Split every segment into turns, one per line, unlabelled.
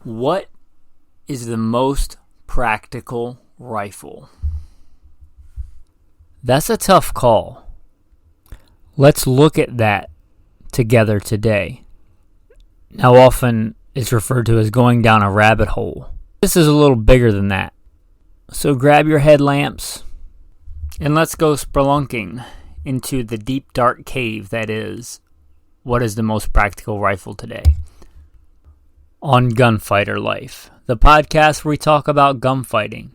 What is the most practical rifle? That's a tough call. Let's look at that together today. How often it's referred to as going down a rabbit hole. This is a little bigger than that. So grab your headlamps and let's go spelunking into the deep dark cave that is, what is the most practical rifle today? On Gunfighter Life, the podcast where we talk about gunfighting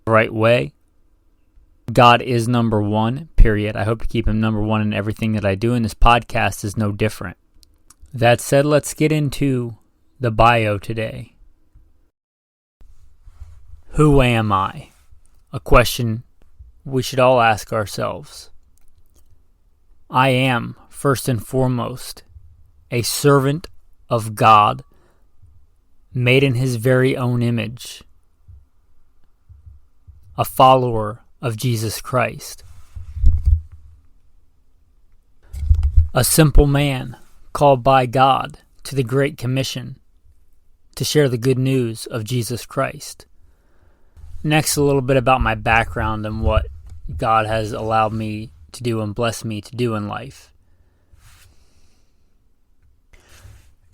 the right way. God is number one, period. I hope to keep him number one in everything that I do, and this podcast is no different. That said, let's get into the bio today. Who am I? A question we should all ask ourselves. I am, first and foremost, a servant of God, made in his very own image, a follower of Jesus Christ, a simple man called by God to the Great Commission to share the good news of Jesus Christ. Next, a little bit about my background and what God has allowed me to do and blessed me to do in life.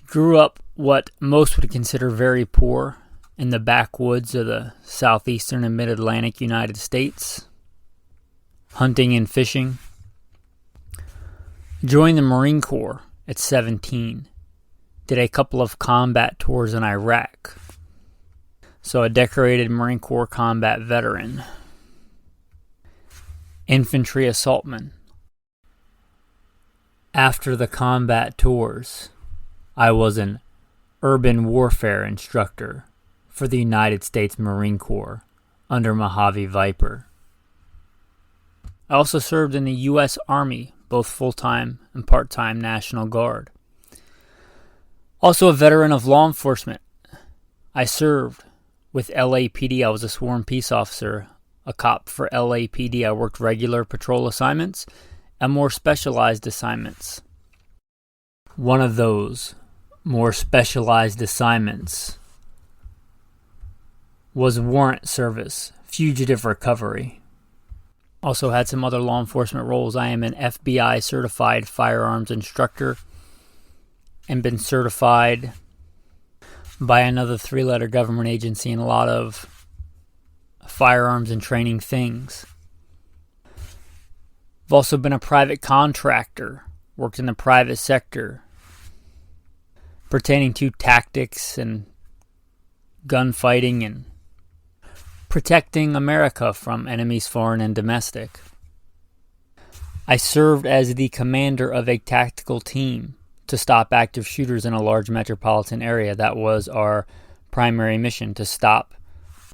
Grew up what most would consider very poor in the backwoods of the southeastern and mid-Atlantic United States. Hunting and fishing. Joined the Marine Corps at 17. Did a couple of combat tours in Iraq. So a decorated Marine Corps combat veteran. Infantry assaultman. After the combat tours, I was an urban warfare instructor for the United States Marine Corps under Mojave Viper. I also served in the U.S. Army, both full-time and part-time National Guard. Also a veteran of law enforcement. I served with LAPD. I was a sworn peace officer, a cop for LAPD. I worked regular patrol assignments and more specialized assignments. One of those more specialized assignments was warrant service, fugitive recovery. Also had some other law enforcement roles. I am an FBI certified firearms instructor and been certified by another 3-letter government agency in a lot of firearms and training things. I've also been a private contractor, worked in the private sector, pertaining to tactics and gunfighting and protecting America from enemies foreign and domestic. I served as the commander of a tactical team to stop active shooters in a large metropolitan area. That was our primary mission, to stop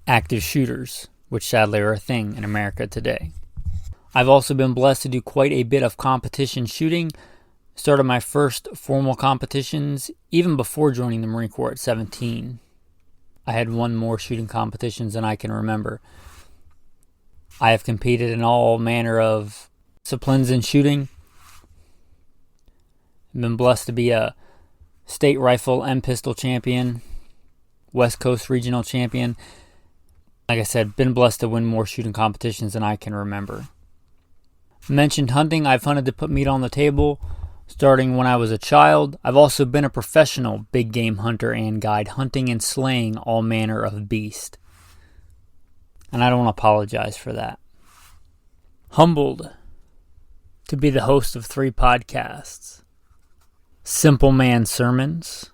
active shooters, which sadly are a thing in America today. I've also been blessed to do quite a bit of competition shooting. Started my first formal competitions even before joining the Marine Corps at 17. I had won more shooting competitions than I can remember. I have competed in all manner of disciplines in shooting. I've been blessed to be a state rifle and pistol champion, West Coast regional champion. Like I said, been blessed to win more shooting competitions than I can remember. Mentioned hunting. I've hunted to put meat on the table starting when I was a child. I've also been a professional big game hunter and guide, hunting and slaying all manner of beast. And I don't apologize for that. Humbled to be the host of 3 podcasts. Simple Man Sermons,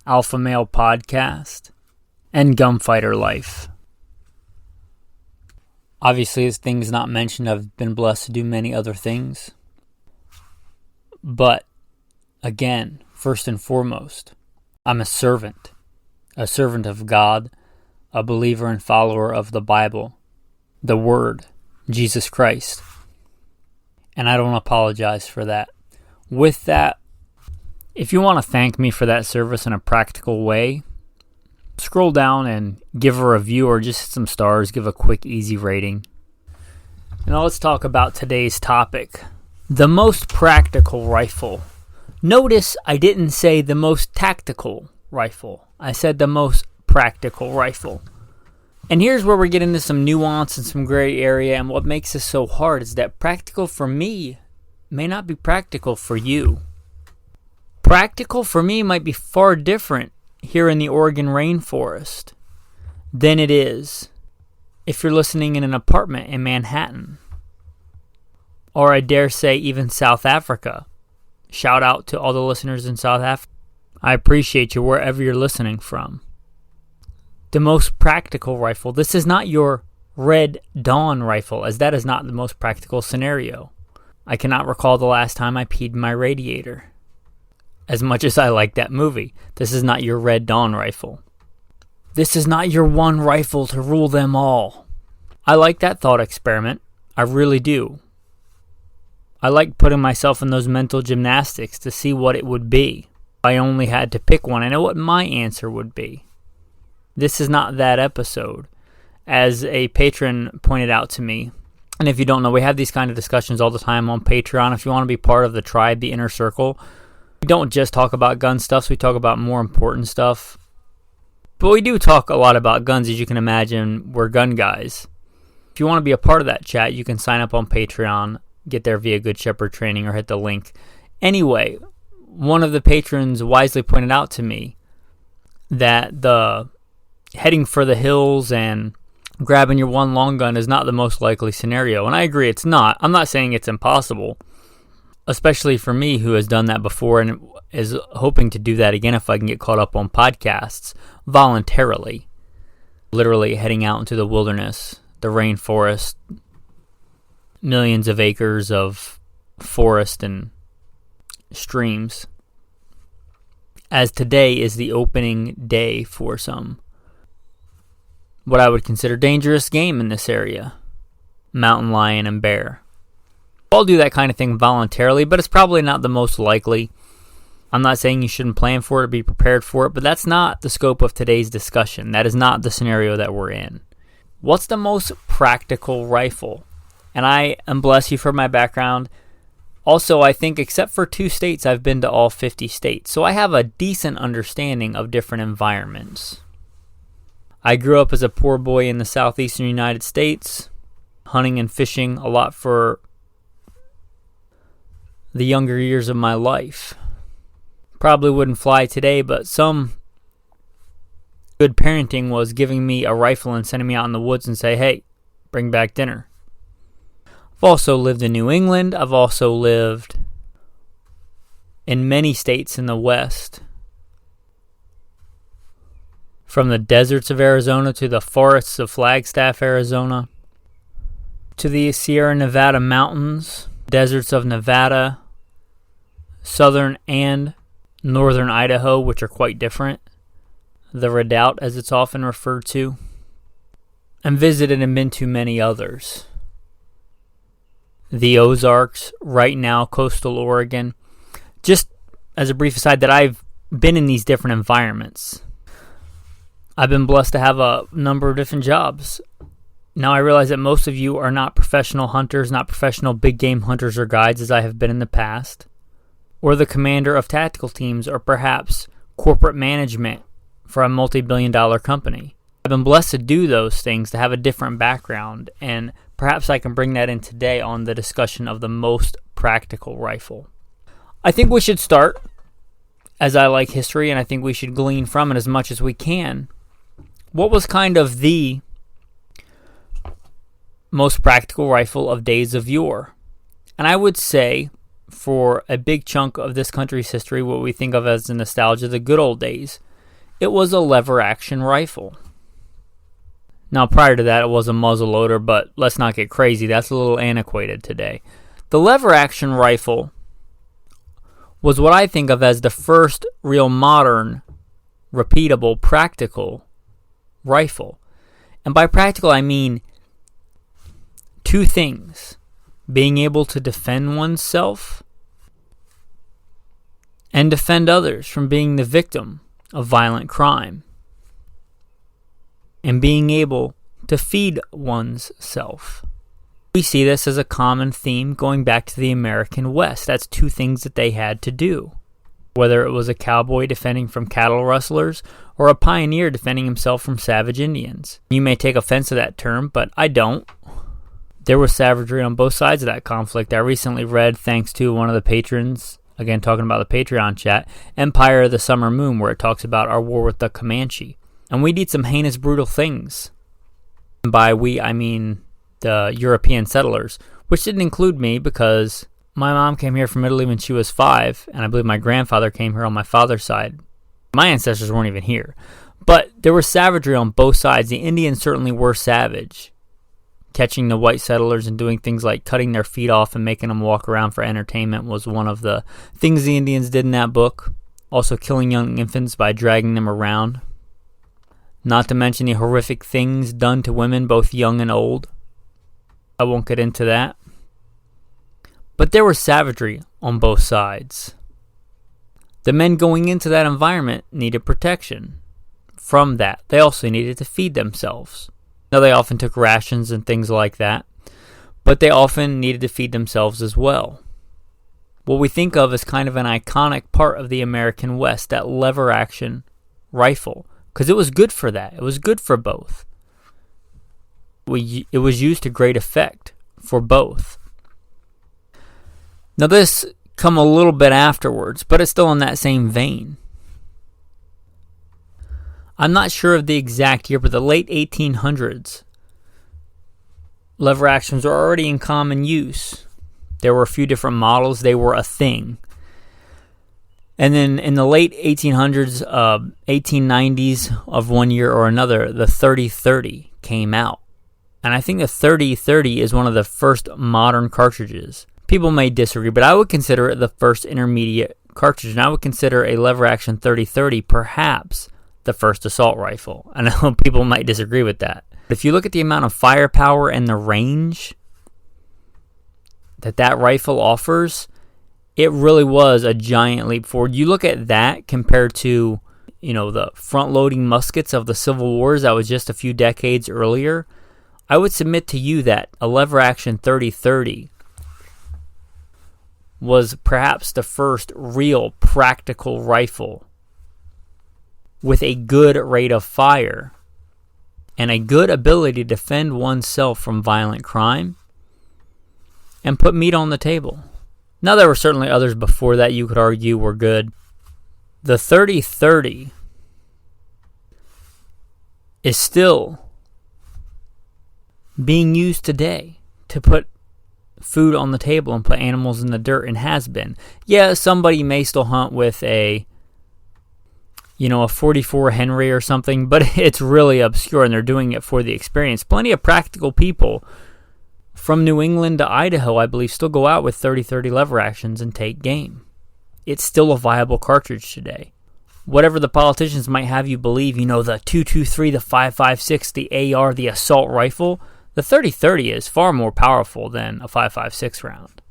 Alpha Male Podcast, and Gunfighter Life. Obviously, as things not mentioned, I've been blessed to do many other things. But, again, first and foremost, I'm a servant of God, a believer and follower of the Bible, the Word, Jesus Christ. And I don't apologize for that. With that, if you want to thank me for that service in a practical way, scroll down and give a review or just some stars, give a quick, easy rating. Now let's talk about today's topic. The most practical rifle. Notice I didn't say the most tactical rifle. I said the most practical rifle. And here's where we get into some nuance and some gray area, and what makes this so hard is that practical for me may not be practical for you. Practical for me might be far different here in the Oregon rainforest than it is if you're listening in an apartment in Manhattan, or I dare say even South Africa. Shout out to all the listeners in South Africa. I appreciate you wherever you're listening from. The most practical rifle. This is not your Red Dawn rifle, as that is not the most practical scenario. I cannot recall the last time I peed my radiator. As much as I like that movie, this is not your Red Dawn rifle. This is not your one rifle to rule them all. I like that thought experiment. I really do. I like putting myself in those mental gymnastics to see what it would be. If I only had to pick one, I know what my answer would be. This is not that episode. As a patron pointed out to me, and if you don't know, we have these kind of discussions all the time on Patreon. If you want to be part of the tribe, the inner circle, we don't just talk about gun stuff, so we talk about more important stuff. But we do talk a lot about guns, as you can imagine. We're gun guys. If you want to be a part of that chat, you can sign up on Patreon, get there via Good Shepherd Training, or hit the link. Anyway, one of the patrons wisely pointed out to me that the heading for the hills and grabbing your one long gun is not the most likely scenario. And I agree, it's not. I'm not saying it's impossible, especially for me who has done that before and is hoping to do that again if I can get caught up on podcasts voluntarily. Literally heading out into the wilderness, the rainforest, millions of acres of forest and streams. As today is the opening day for some what I would consider dangerous game in this area. Mountain lion and bear. I'll do that kind of thing voluntarily, but it's probably not the most likely. I'm not saying you shouldn't plan for it or be prepared for it, but that's not the scope of today's discussion. That is not the scenario that we're in. What's the most practical rifle? And I am bless you for my background. Also, I think except for 2 states, I've been to all 50 states. So I have a decent understanding of different environments. I grew up as a poor boy in the southeastern United States, hunting and fishing a lot for the younger years of my life. Probably wouldn't fly today, but some good parenting was giving me a rifle and sending me out in the woods and say, hey, bring back dinner. I've also lived in New England. I've also lived in many states in the West. From the deserts of Arizona to the forests of Flagstaff, Arizona, to the Sierra Nevada mountains, deserts of Nevada, southern and northern Idaho, which are quite different. The Redoubt, as it's often referred to. And visited and been to many others. The Ozarks, right now, coastal Oregon. Just as a brief aside, that I've been in these different environments. I've been blessed to have a number of different jobs. Now I realize that most of you are not professional hunters, not professional big game hunters or guides as I have been in the past, or the commander of tactical teams, or perhaps corporate management for a multi-billion-dollar company. I've been blessed to do those things, to have a different background, and perhaps I can bring that in today on the discussion of the most practical rifle. I think we should start, as I like history, and I think we should glean from it as much as we can. What was kind of the most practical rifle of days of yore? And I would say, for a big chunk of this country's history, what we think of as the nostalgia, the good old days, it was a lever-action rifle. Now, prior to that, it was a muzzle loader, but let's not get crazy. That's a little antiquated today. The lever-action rifle was what I think of as the first real modern, repeatable, practical rifle. And by practical, I mean 2 things. Being able to defend oneself and defend others from being the victim of violent crime. And being able to feed one's self. We see this as a common theme going back to the American West. That's 2 things that they had to do. whether it was a cowboy defending from cattle rustlers or a pioneer defending himself from savage Indians. You may take offense to that term, but I don't. There was savagery on both sides of that conflict. I recently read, thanks to one of the patrons, again talking about the Patreon chat, Empire of the Summer Moon, where it talks about our war with the Comanche. And we did some heinous, brutal things. And by we, I mean the European settlers, which didn't include me because my mom came here from Italy when she was 5, and I believe my grandfather came here on my father's side. My ancestors weren't even here. But there was savagery on both sides. The Indians certainly were savage, catching the white settlers and doing things like cutting their feet off and making them walk around for entertainment was one of the things the Indians did in that book. Also killing young infants by dragging them around. Not to mention the horrific things done to women, both young and old. I won't get into that. But there was savagery on both sides. The men going into that environment needed protection from that. They also needed to feed themselves. Now, they often took rations and things like that, but they often needed to feed themselves as well. What we think of as kind of an iconic part of the American West, that lever action rifle, because it was good for that. It was good for both. It was used to great effect for both. Now, this come a little bit afterwards, but it's still in that same vein. I'm not sure of the exact year, but the late 1800s, lever actions were already in common use. There were a few different models. They were a thing. And then in the late 1800s, 1890s of one year or another, the 30-30 came out. And I think the 30-30 is one of the first modern cartridges. People may disagree, but I would consider it the first intermediate cartridge. And I would consider a lever action 30-30 perhaps the first assault rifle. I know people might disagree with that. But if you look at the amount of firepower and the range that rifle offers, it really was a giant leap forward. You look at that compared to, the front-loading muskets of the Civil Wars that was just a few decades earlier. I would submit to you that a lever action 30-30 was perhaps the first real practical rifle with a good rate of fire and a good ability to defend oneself from violent crime and put meat on the table. Now, there were certainly others before that you could argue were good. The 30-30 is still being used today to put food on the table and put animals in the dirt, and has been. Yeah, somebody may still hunt with a 44 Henry or something, but it's really obscure and they're doing it for the experience. Plenty of practical people from New England to Idaho, I believe, still go out with 30-30 lever actions and take game. It's still a viable cartridge today. Whatever the politicians might have you believe, the .223, the .556, the AR, the assault rifle, the 30-30 is far more powerful than a .556 round.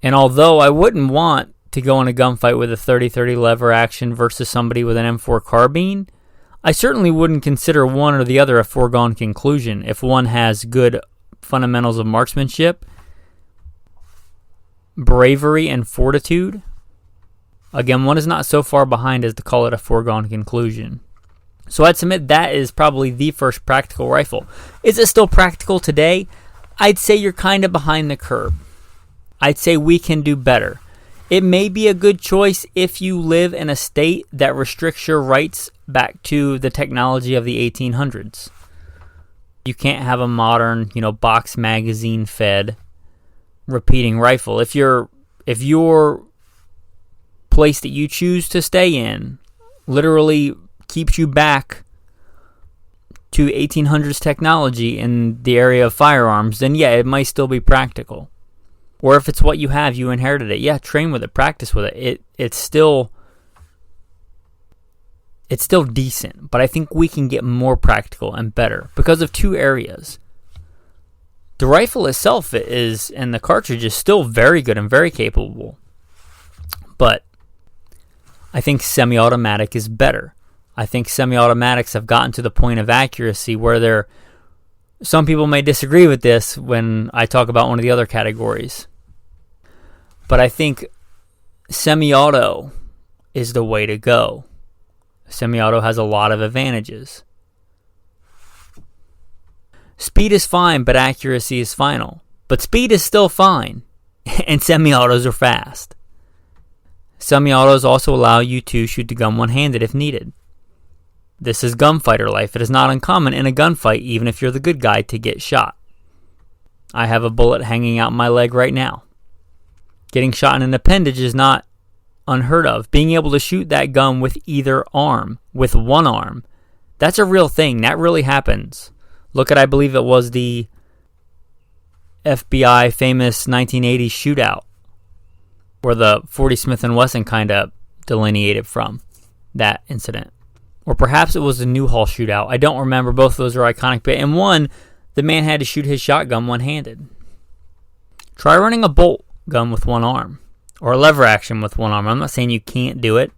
And although I wouldn't want to go in a gunfight with a 30-30 lever action versus somebody with an M4 carbine, I certainly wouldn't consider one or the other a foregone conclusion if one has good fundamentals of marksmanship, bravery, and fortitude. Again, one is not so far behind as to call it a foregone conclusion. So I'd submit that is probably the first practical rifle. Is it still practical today? I'd say you're kind of behind the curve. I'd say we can do better. It may be a good choice if you live in a state that restricts your rights back to the technology of the 1800s. You can't have a modern, box magazine fed repeating rifle. If your place that you choose to stay in literally keeps you back to 1800s technology in the area of firearms, then yeah, it might still be practical. Or if it's what you have, you inherited it. Yeah, train with it, practice with it. It's still decent, but I think we can get more practical and better because of two areas. The rifle itself is, and the cartridge is still very good and very capable, but I think semi-automatic is better. I think semi-automatics have gotten to the point of accuracy where some people may disagree with this when I talk about one of the other categories. But I think semi-auto is the way to go. Semi-auto has a lot of advantages. Speed is fine, but accuracy is final. But speed is still fine, and semi-autos are fast. Semi-autos also allow you to shoot the gun one-handed if needed. This is gunfighter life. It is not uncommon in a gunfight, even if you're the good guy, to get shot. I have a bullet hanging out my leg right now. Getting shot in an appendage is not unheard of. Being able to shoot that gun with either arm, with one arm, that's a real thing. That really happens. Look at, I believe it was the FBI famous 1980s shootout, where the 40 Smith & Wesson kind of delineated from that incident. Or perhaps it was the Newhall shootout. I don't remember. Both of those are iconic. But in one, the man had to shoot his shotgun one-handed. Try running a bolt gun with one arm, or a lever action with one arm. I'm not saying you can't do it.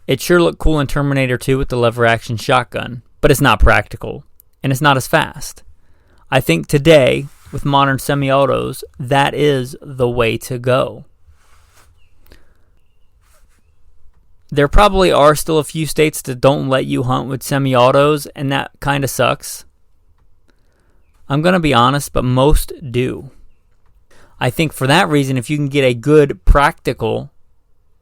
It sure looked cool in Terminator 2 with the lever action shotgun, but it's not practical, and it's not as fast. I think today, with modern semi-autos, that is the way to go. There probably are still a few states that don't let you hunt with semi-autos, and that kind of sucks. I'm going to be honest, but most do. I think for that reason, if you can get a good practical,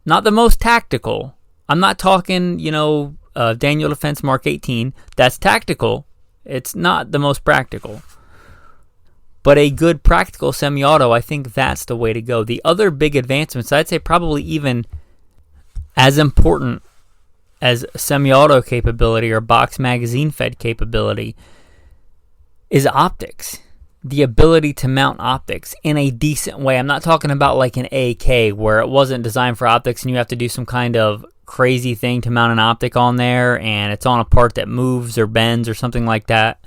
not the most tactical, I'm not talking, Daniel Defense Mark 18, that's tactical. It's not the most practical. But a good practical semi-auto, I think that's the way to go. The other big advancements, I'd say probably even as important as semi-auto capability or box magazine fed capability, is optics. The ability to mount optics in a decent way. I'm not talking about like an AK where it wasn't designed for optics and you have to do some kind of crazy thing to mount an optic on there and it's on a part that moves or bends or something like that.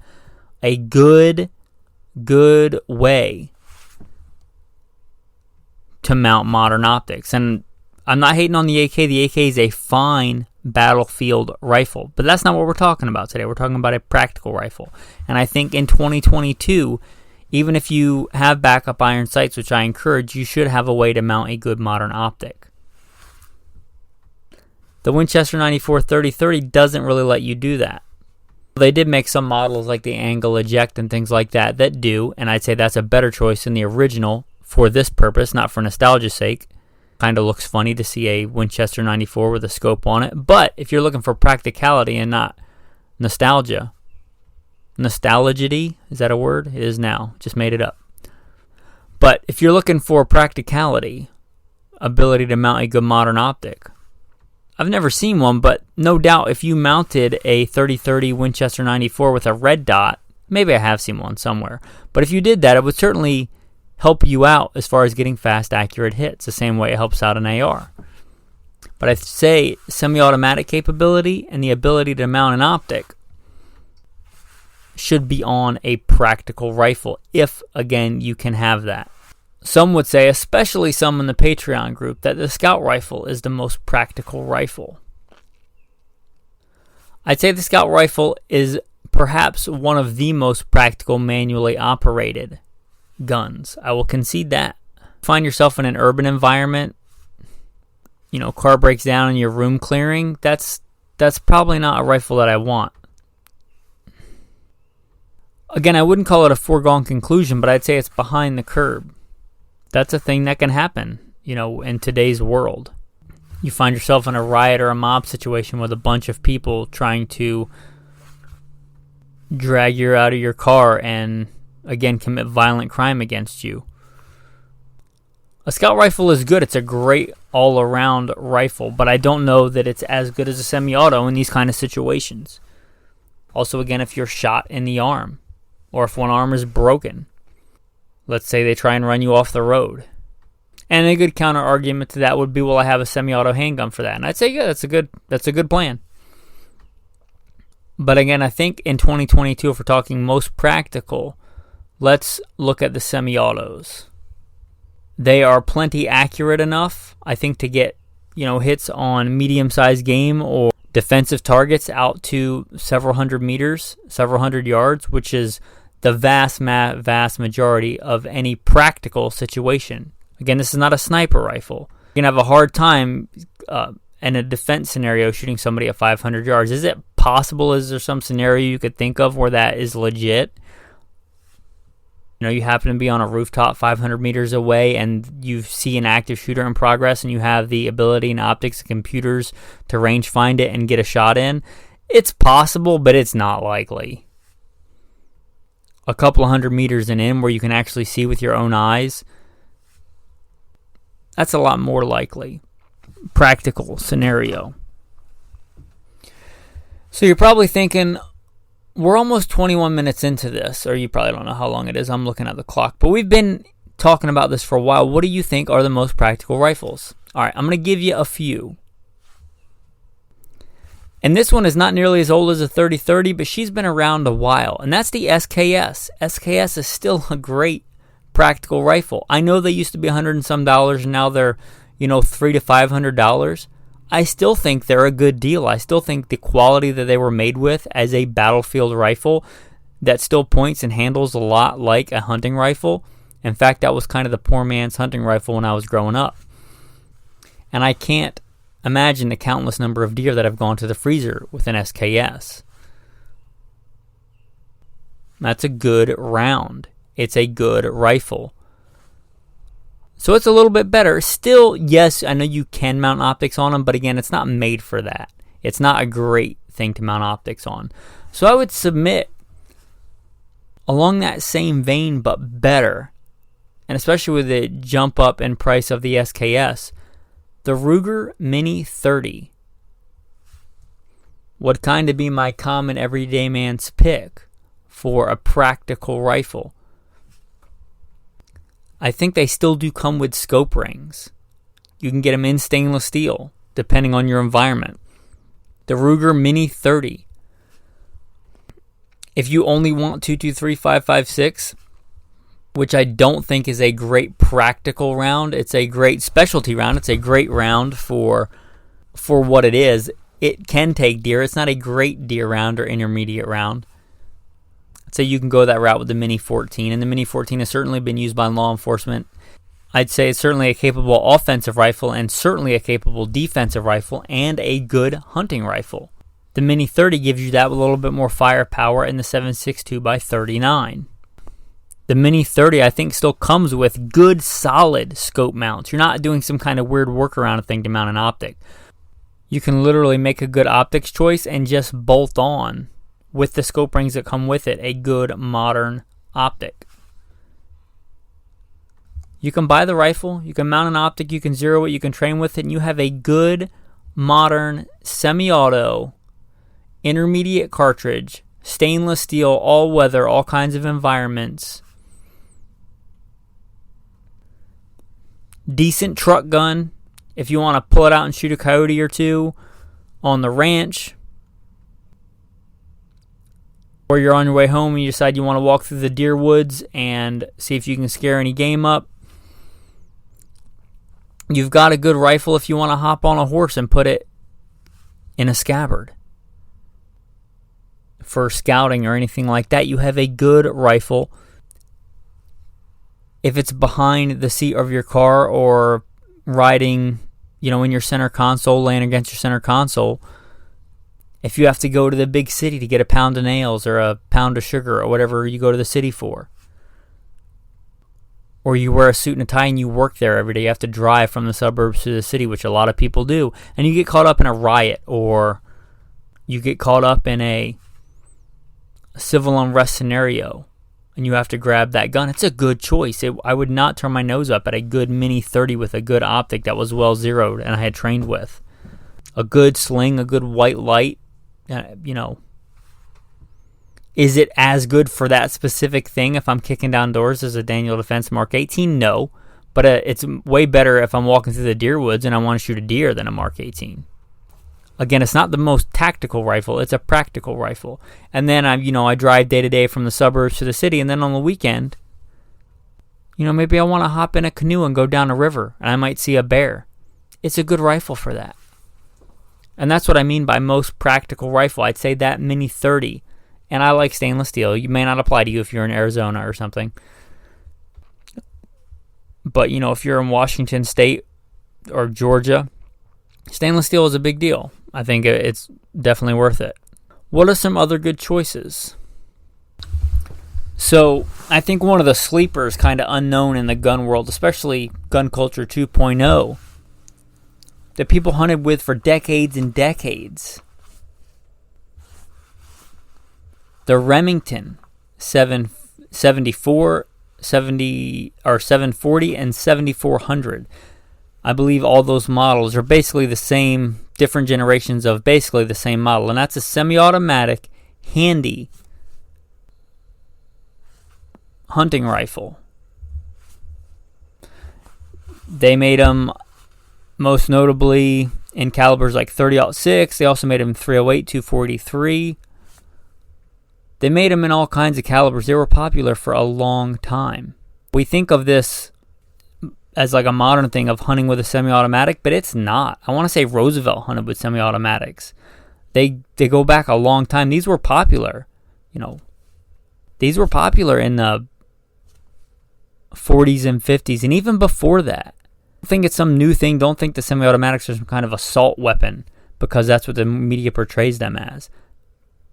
A good way to mount modern optics. And I'm not hating on the AK. The AK is a fine battlefield rifle, but that's not what we're talking about today. We're talking about a practical rifle. And I think in 2022, even if you have backup iron sights, which I encourage, you should have a way to mount a good modern optic. The Winchester 94 30-30 doesn't really let you do that. They did make some models like the angle eject and things like that that do, and I'd say that's a better choice than the original for this purpose, not for nostalgia's sake. Kind of looks funny to see a Winchester 94 with a scope on it, but if you're looking for practicality and not nostalgia, nostalgity, is that a word? It is now. Just made it up. But if you're looking for practicality, ability to mount a good modern optic, I've never seen one, but no doubt if you mounted a 30-30 Winchester 94 with a red dot, maybe I have seen one somewhere, but if you did that, it would certainly help you out as far as getting fast, accurate hits, the same way it helps out an AR. But I'd say semi-automatic capability and the ability to mount an optic should be on a practical rifle, if, again, you can have that. Some would say, especially some in the Patreon group, that the Scout rifle is the most practical rifle. I'd say the Scout rifle is perhaps one of the most practical manually operated guns. I will concede that. Find yourself in an urban environment, car breaks down and your room clearing, that's probably not a rifle that I want. Again, I wouldn't call it a foregone conclusion, but I'd say it's behind the curb. That's a thing that can happen, in today's world. You find yourself in a riot or a mob situation with a bunch of people trying to drag you out of your car and, again, commit violent crime against you. A Scout rifle is good. It's a great all-around rifle, but I don't know that it's as good as a semi-auto in these kind of situations. Also, again, if you're shot in the arm, or if one arm is broken. Let's say they try and run you off the road. And a good counter argument to that would be, well, I have a semi-auto handgun for that. And I'd say, yeah, that's a good plan. But again, I think in 2022, if we're talking most practical, let's look at the semi-autos. They are plenty accurate enough, I think, to get, hits on medium-sized game or defensive targets out to several hundred meters, several hundred yards, which is the vast majority of any practical situation. Again, this is not a sniper rifle. You can have a hard time in a defense scenario shooting somebody at 500 yards. Is it possible? Is there some scenario you could think of where that is legit? You happen to be on a rooftop 500 meters away and you see an active shooter in progress and you have the ability and optics and computers to range find it and get a shot in. It's possible, but it's not likely. A couple of 100 meters and in where you can actually see with your own eyes, that's a lot more likely. Practical scenario. So you're probably thinking, we're almost 21 minutes into this, or you probably don't know how long it is. I'm looking at the clock. But we've been talking about this for a while. What do you think are the most practical rifles? All right, I'm going to give you a few. And this one is not nearly as old as a 30-30, but she's been around a while. And that's the SKS. SKS is still a great practical rifle. I know they used to be $100 and some, and now they're, $300 to $500. I still think they're a good deal. I still think the quality that they were made with as a battlefield rifle that still points and handles a lot like a hunting rifle. In fact, that was kind of the poor man's hunting rifle when I was growing up. And I can't imagine the countless number of deer that have gone to the freezer with an SKS. That's a good round. It's a good rifle. So it's a little bit better. Still, yes, I know you can mount optics on them, but again, it's not made for that. It's not a great thing to mount optics on. So I would submit, along that same vein, but better, and especially with the jump up in price of the SKS, the Ruger Mini 30 would kind of be my common everyday man's pick for a practical rifle. I think they still do come with scope rings. You can get them in stainless steel, depending on your environment. The Ruger Mini 30. If you only want 223 5.56, which I don't think is a great practical round, it's a great specialty round. It's a great round for what it is. It can take deer. It's not a great deer round or intermediate round. So you can go that route with the Mini 14, and the Mini 14 has certainly been used by law enforcement. I'd say it's certainly a capable offensive rifle and certainly a capable defensive rifle and a good hunting rifle. The Mini 30 gives you that with a little bit more firepower in the 7.62 by 39. The Mini 30, I think, still comes with good, solid scope mounts. You're not doing some kind of weird workaround thing to mount an optic. You can literally make a good optics choice and just bolt on, with the scope rings that come with it, a good modern optic. You can buy the rifle, you can mount an optic, you can zero it, you can train with it, and you have a good modern semi-auto intermediate cartridge, stainless steel, all weather, all kinds of environments. Decent truck gun if you want to pull it out and shoot a coyote or two on the ranch. Or you're on your way home and you decide you want to walk through the deer woods and see if you can scare any game up. You've got a good rifle if you want to hop on a horse and put it in a scabbard. For scouting or anything like that, you have a good rifle. If it's behind the seat of your car or riding, in your center console, laying against your center console, if you have to go to the big city to get a pound of nails or a pound of sugar or whatever you go to the city for, or you wear a suit and a tie and you work there every day, you have to drive from the suburbs to the city, which a lot of people do, and you get caught up in a riot or you get caught up in a civil unrest scenario and you have to grab that gun, it's a good choice. I would not turn my nose up at a good Mini 30 with a good optic that was well zeroed and I had trained with. A good sling, a good white light. Is it as good for that specific thing if I'm kicking down doors as a Daniel Defense Mark 18? No, but it's way better if I'm walking through the deer woods and I want to shoot a deer than a Mark 18. Again, it's not the most tactical rifle, it's a practical rifle. And then I drive day to day from the suburbs to the city, and then on the weekend, maybe I want to hop in a canoe and go down a river and I might see a bear. It's a good rifle for that. And that's what I mean by most practical rifle. I'd say that Mini 30. And I like stainless steel. You may not apply to you if you're in Arizona or something. But, if you're in Washington State or Georgia Stainless steel is a big deal. I think it's definitely worth it. What are some other good choices? So I think one of the sleepers kind of unknown in the gun world, especially gun culture 2.0, that people hunted with for decades and decades. The Remington 740, and 7400. I believe all those models are basically the same, different generations of basically the same model. And that's a semi-automatic, handy hunting rifle. They made them most notably in calibers like 30-06. They also made them 308, 243. They made them in all kinds of calibers. They were popular for a long time. We think of this as like a modern thing of hunting with a semi-automatic, but it's not. I want to say Roosevelt hunted with semi-automatics. They go back a long time. These were popular. These were popular in the 40s and 50s, and even before that. Don't think it's some new thing. Don't think the semi-automatics are some kind of assault weapon, because that's what the media portrays them as.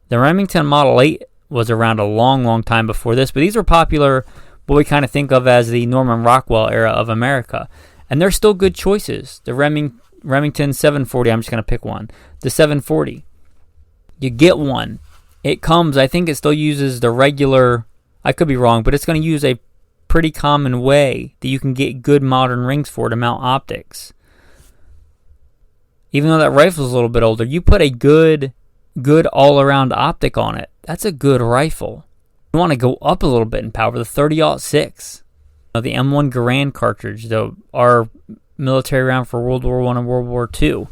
The Remington Model 8 was around a long, long time before this, but these were popular, what we kind of think of as the Norman Rockwell era of America. And they're still good choices. The Remington 740, I'm just going to pick one. The 740. You get one. It comes, I think it still uses the regular, I could be wrong, but it's going to use a pretty common way that you can get good modern rings for to mount optics. Even though that rifle's a little bit older, you put a good all-around optic on it, that's a good rifle. You want to go up a little bit in power, the 30-06. The M1 Garand Cartridge, our military round for World War I and World War II.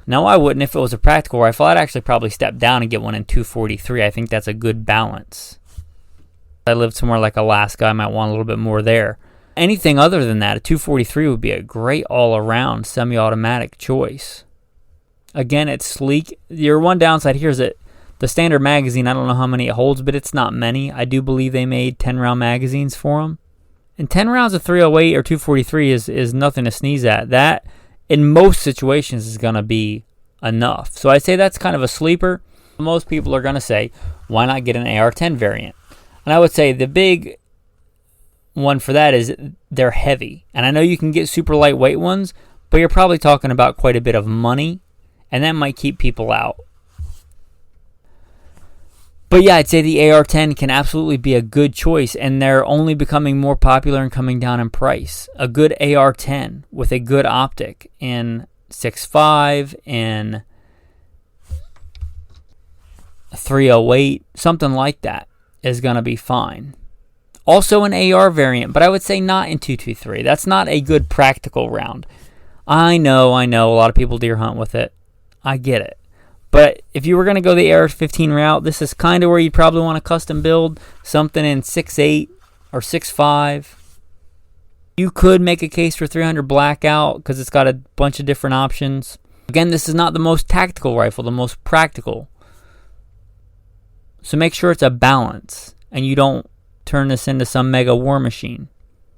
Now, I wouldn't if it was a practical rifle. I'd actually probably step down and get one in 243. I think that's a good balance. I lived somewhere like Alaska, I might want a little bit more there. Anything other than that, a 243 would be a great all-around semi-automatic choice. Again, it's sleek. Your one downside here is that the standard magazine, I don't know how many it holds, but it's not many. I do believe they made 10-round magazines for them. And 10 rounds of 308 or 243 is nothing to sneeze at. That, in most situations, is going to be enough. So I'd say that's kind of a sleeper. Most people are going to say, why not get an AR-10 variant? And I would say the big one for that is they're heavy. And I know you can get super lightweight ones, but you're probably talking about quite a bit of money, and that might keep people out. But yeah, I'd say the AR-10 can absolutely be a good choice, and they're only becoming more popular and coming down in price. A good AR-10 with a good optic in 6.5 and 308, something like that, is going to be fine. Also an AR variant, but I would say not in 223. That's not a good practical round. I know, a lot of people deer hunt with it. I get it. But if you were going to go the AR-15 route, this is kind of where you'd probably want to custom build something in 6.8 or 6.5. You could make a case for 300 blackout because it's got a bunch of different options. Again, this is not the most tactical rifle, the most practical. So make sure it's a balance and you don't turn this into some mega war machine.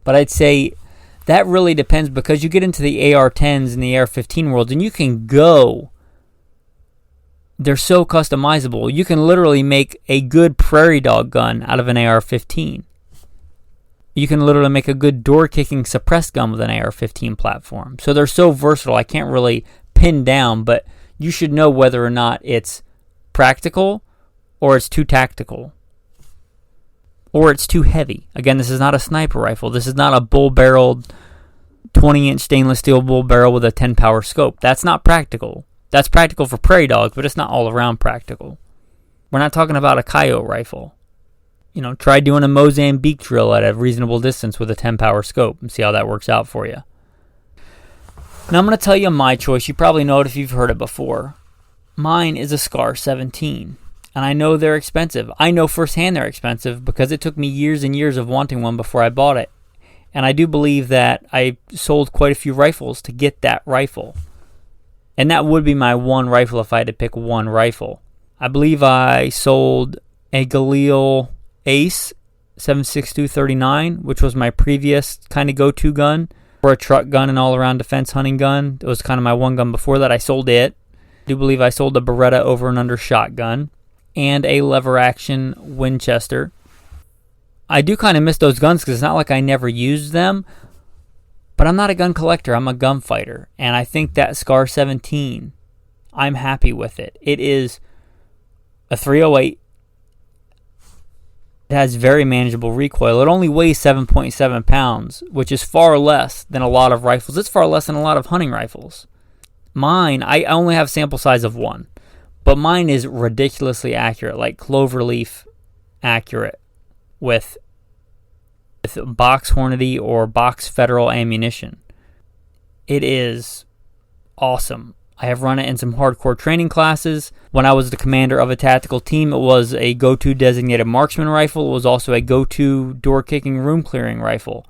But I'd say that really depends, because you get into the AR-10s and the AR-15 worlds and you can go. They're so customizable. You can literally make a good prairie dog gun out of an AR-15. You can literally make a good door-kicking suppressed gun with an AR-15 platform. So they're so versatile, I can't really pin down, but you should know whether or not it's practical or it's too tactical or it's too heavy. Again, this is not a sniper rifle. This is not a bull-barreled 20-inch stainless steel bull barrel with a 10-power scope. That's not practical. That's practical for prairie dogs, but it's not all around practical. We're not talking about a coyote rifle. Try doing a Mozambique drill at a reasonable distance with a 10-power scope and see how that works out for you. Now I'm going to tell you my choice. You probably know it if you've heard it before. Mine is a Scar 17, and I know they're expensive. I know firsthand they're expensive because it took me years and years of wanting one before I bought it. And I do believe that I sold quite a few rifles to get that rifle. And that would be my one rifle if I had to pick one rifle. I believe I sold a Galil Ace 7.62 39, which was my previous kind of go-to gun. For a truck gun and all-around defense hunting gun. It was kind of my one gun before that. I sold it. I do believe I sold a Beretta over and under shotgun and a lever-action Winchester. I do kind of miss those guns because it's not like I never used them, but I'm not a gun collector. I'm a gunfighter, and I think that Scar 17, I'm happy with it. It is a 308. It has very manageable recoil. It only weighs 7.7 pounds, which is far less than a lot of rifles. It's far less than a lot of hunting rifles. Mine, I only have sample size of 1, but mine is ridiculously accurate, like cloverleaf accurate with box Hornady or box Federal ammunition. It is awesome. I have run it in some hardcore training classes. When I was the commander of a tactical team, it was a go-to designated marksman rifle. It was also a go-to door-kicking, room-clearing rifle.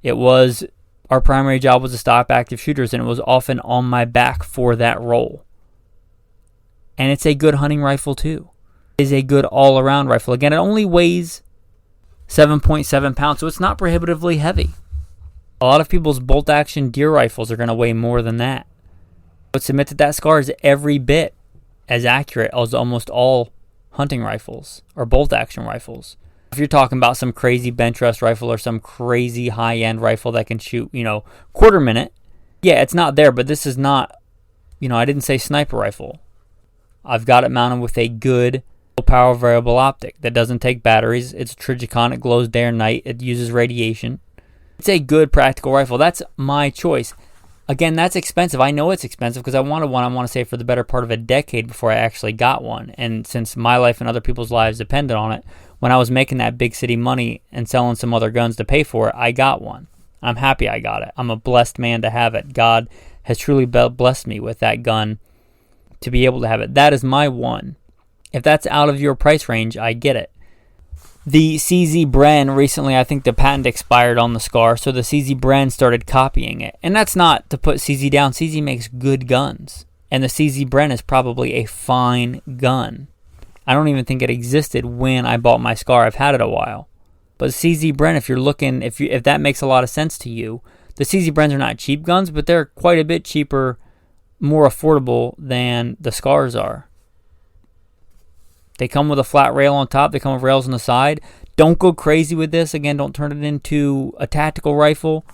Our primary job was to stop active shooters, and it was often on my back for that role. And it's a good hunting rifle, too. It is a good all-around rifle. Again, it only weighs 7.7 pounds, so it's not prohibitively heavy. A lot of people's bolt-action deer rifles are going to weigh more than that. I would submit that Scar is every bit as accurate as almost all hunting rifles or bolt-action rifles. If you're talking about some crazy bench rest rifle or some crazy high-end rifle that can shoot, quarter minute, yeah, it's not there, but this is not, I didn't say sniper rifle. I've got it mounted with a good power variable optic that doesn't take batteries. It's a Trijicon. It glows day or night. It uses radiation. It's a good practical rifle. That's my choice. Again, that's expensive. I know it's expensive because I wanted one, I want to say, for the better part of a decade before I actually got one. And since my life and other people's lives depended on it, when I was making that big city money and selling some other guns to pay for it, I got one. I'm happy I got it. I'm a blessed man to have it. God has truly blessed me with that gun to be able to have it. That is my one. If that's out of your price range, I get it. The CZ Bren, recently I think the patent expired on the Scar, so the CZ Bren started copying it. And that's not to put CZ down. CZ makes good guns. And the CZ Bren is probably a fine gun. I don't even think it existed when I bought my Scar. I've had it a while. But CZ Bren, if you're looking, if that makes a lot of sense to you, the CZ Brens are not cheap guns, but they're quite a bit cheaper, more affordable than the Scars are. They come with a flat rail on top. They come with rails on the side. Don't go crazy with this. Again, don't turn it into a tactical rifle.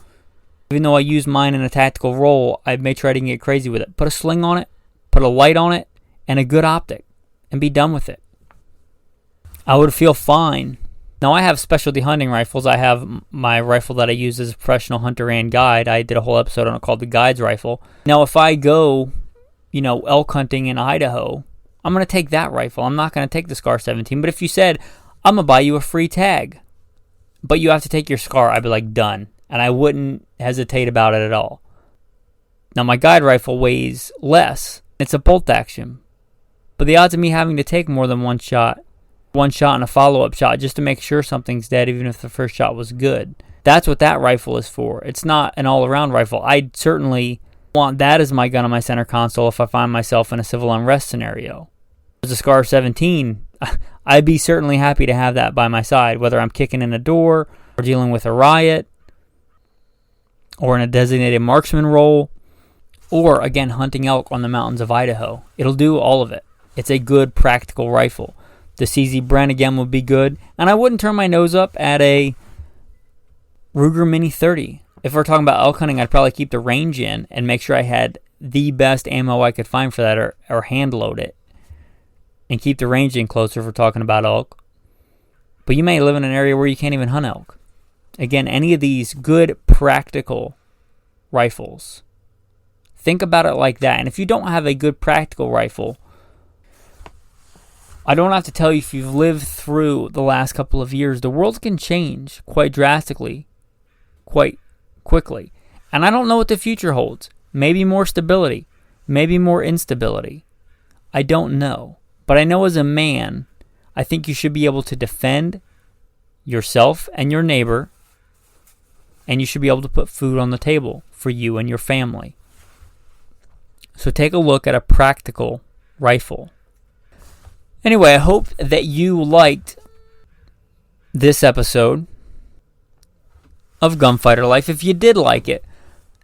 Even though I use mine in a tactical role, I may try to get crazy with it. Put a sling on it, put a light on it, and a good optic, and be done with it. I would feel fine. Now, I have specialty hunting rifles. I have my rifle that I use as a professional hunter and guide. I did a whole episode on it called the Guide's Rifle. Now, if I go, elk hunting in Idaho, I'm going to take that rifle. I'm not going to take the Scar 17. But if you said, I'm going to buy you a free tag, but you have to take your Scar, I'd be like, done. And I wouldn't hesitate about it at all. Now, my guide rifle weighs less. It's a bolt action. But the odds of me having to take more than one shot and a follow-up shot just to make sure something's dead, even if the first shot was good, that's what that rifle is for. It's not an all-around rifle. I'd certainly want that as my gun on my center console if I find myself in a civil unrest scenario. As a Scar 17, I'd be certainly happy to have that by my side, whether I'm kicking in a door or dealing with a riot or in a designated marksman role or, again, hunting elk on the mountains of Idaho. It'll do all of it. It's a good practical rifle. The CZ Bren, again, would be good. And I wouldn't turn my nose up at a Ruger Mini 30. If we're talking about elk hunting, I'd probably keep the range in and make sure I had the best ammo I could find for that or hand load it. And keep the range in closer if we're talking about elk. But you may live in an area where you can't even hunt elk. Again, any of these good practical rifles, think about it like that. And if you don't have a good practical rifle, I don't have to tell you, if you've lived through the last couple of years, the world can change quite drastically, quite quickly. And I don't know what the future holds. Maybe more stability, maybe more instability. I don't know. But I know as a man, I think you should be able to defend yourself and your neighbor, and you should be able to put food on the table for you and your family. So take a look at a practical rifle. Anyway, I hope that you liked this episode of Gunfighter Life. If you did like it,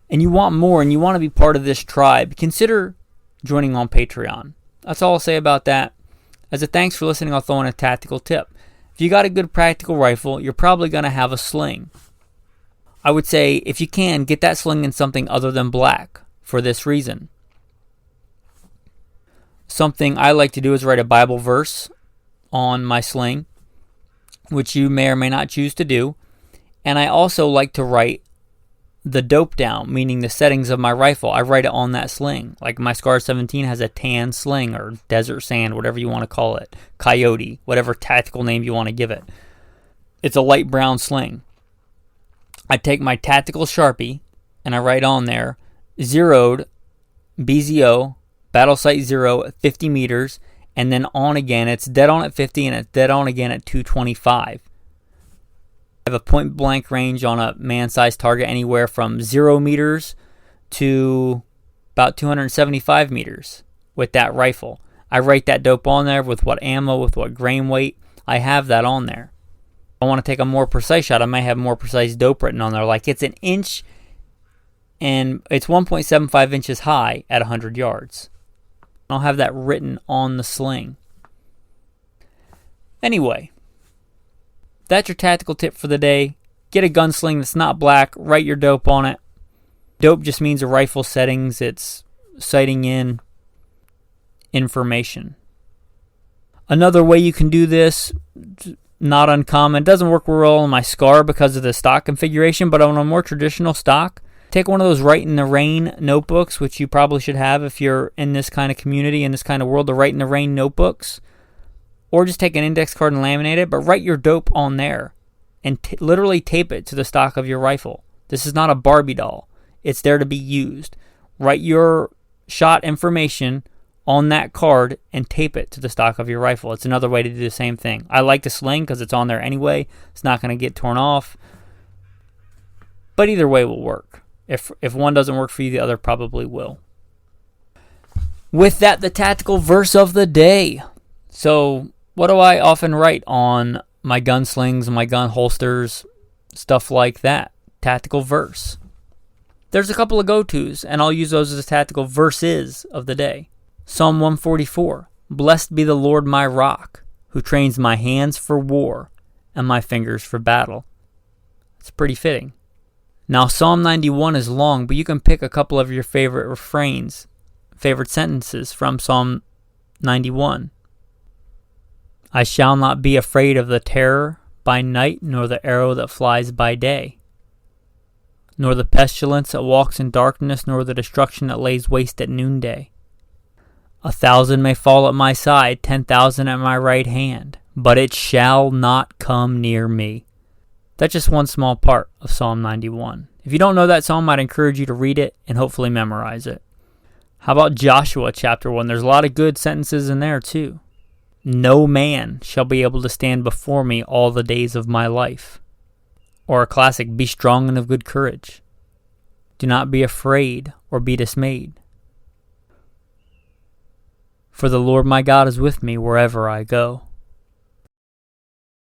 and you want more and you want to be part of this tribe, consider joining on Patreon. That's all I'll say about that. As a thanks for listening, I'll throw in a tactical tip. If you got a good practical rifle, you're probably going to have a sling. I would say, if you can, get that sling in something other than black for this reason. Something I like to do is write a Bible verse on my sling, which you may or may not choose to do. And I also like to write the dope down, meaning the settings of my rifle. I write it on that sling. Like my Scar 17 has a tan sling, or desert sand, whatever you want to call it. Coyote, whatever tactical name you want to give it. It's a light brown sling. I take my tactical Sharpie and I write on there, zeroed, BZO, battle site 0 at 50 meters, and then on again. It's dead on at 50 and it's dead on again at 225. I have a point blank range on a man-sized target anywhere from 0 meters to about 275 meters with that rifle. I write that dope on there with what ammo, with what grain weight. I have that on there. If I want to take a more precise shot, I might have more precise dope written on there. Like it's an inch and it's 1.75 inches high at 100 yards. I'll have that written on the sling. Anyway, that's your tactical tip for the day. Get a gunsling that's not black. Write your dope on it. Dope just means a rifle settings. It's sighting in information. Another way you can do this, not uncommon, doesn't work real well on my Scar because of the stock configuration, but on a more traditional stock, take one of those Write in the Rain notebooks, which you probably should have if you're in this kind of community, in this kind of world, the Write in the Rain notebooks. Or just take an index card and laminate it, but write your dope on there and literally tape it to the stock of your rifle. This is not a Barbie doll. It's there to be used. Write your shot information on that card and tape it to the stock of your rifle. It's another way to do the same thing. I like the sling because it's on there anyway. It's not going to get torn off. But either way will work. If one doesn't work for you, the other probably will. With that, the tactical verse of the day. So, what do I often write on my gunslings, my gun holsters, stuff like that? Tactical verse. There's a couple of go-tos, and I'll use those as tactical verses of the day. Psalm 144. Blessed be the Lord my rock, who trains my hands for war and my fingers for battle. It's pretty fitting. Now, Psalm 91 is long, but you can pick a couple of your favorite refrains, favorite sentences from Psalm 91. I shall not be afraid of the terror by night, nor the arrow that flies by day, nor the pestilence that walks in darkness, nor the destruction that lays waste at noonday. 1,000 may fall at my side, 10,000 at my right hand, but it shall not come near me. That's just one small part of Psalm 91. If you don't know that psalm, I'd encourage you to read it and hopefully memorize it. How about Joshua chapter 1? There's a lot of good sentences in there too. No man shall be able to stand before me all the days of my life. Or a classic, be strong and of good courage. Do not be afraid or be dismayed. For the Lord my God is with me wherever I go.